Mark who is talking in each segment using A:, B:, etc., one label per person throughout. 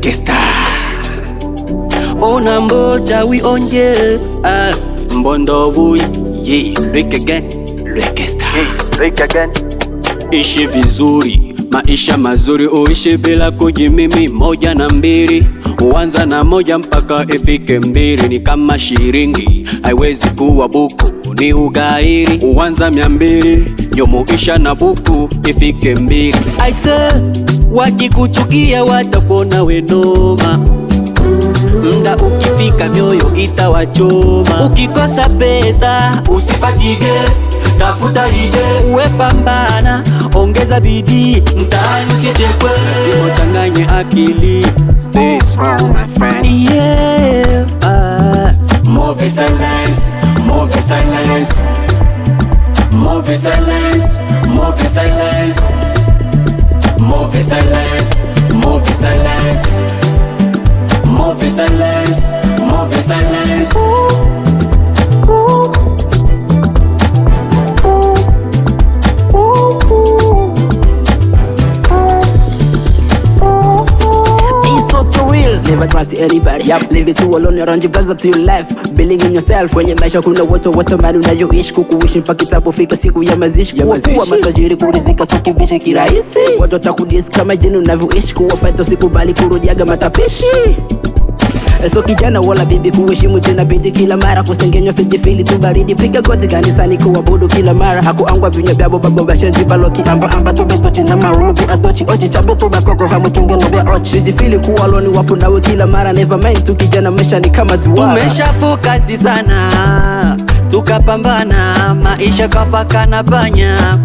A: Lwekesta. Ona mboja wionje mbondo bui ye Lwekesta. Ishi vizuri, maisha mazuri uishi bila kujimimi. Moja na mbili, uanza na moja mpaka ifike mbili. Ni kama shiringi, haiwezi kuwa buku, ni ugairi. Uanza 200, jumuisha na buku ifike 2. Aise, wakikuchukia watakuona wenoma. Mda ukifika mioyo itawachoma. Ukikosa pesa usifatige, tafuta ide, uwe pambana, ongeza bidii, mtaani usichekwe. Lazima uchanganye akili, stay strong my friend. Yeah, movie silence, movie silence, movie silence, movie silence, movie silence, movie silence, movie silence, movie silence.
B: Never trust anybody. Leave it all alone around you, brother, to your life. Believe in yourself. Kwenye maisha kuna watu mali unayoishi, kukuishi mpaka itapofika siku ya mazishi. Kuwa matajiri, kurizika sio kibishi kirahisi. Watu watakudisi kama jini unavyoishi. Kuwa fight usikubali kurudiaga matapishi. Esto kijana wala bibi, kuheshimu tena bidi kila mara. Kusengenywa sijifili tu baridi, piga goti kanisani kuabudu kila mara. Hakuangwa vinywa vyabo babo bashenji baloki amba tubeto china maulubu atochi ochi chabeto bakoko hamutunge no bia ochi. Sijifili kuwa alone wapo nawe kila mara. Never mind tu kijana, maisha ni kama duara.
A: Tumeshafokasi sana, tukapambana, maisha kapaka na panya.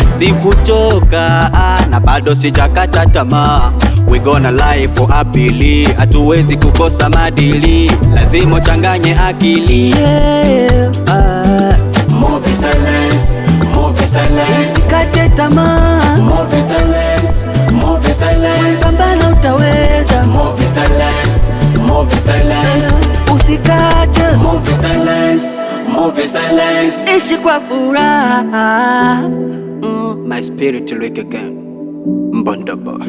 A: Sikuchoka na bado sijakata tamaa. We gonna live for happily, hatuwezi kukosa madili, lazima uchanganye akili. Yeah,
B: movie silence, movie silence,
A: usikate tamaa.
B: Movie silence, movie silence,
A: pambana utaweza.
B: Movie silence, movie silence,
A: usikate.
B: Movie silence, movie silence,
A: ishi kwa furaha. My spirit will wake again. Mbondobo.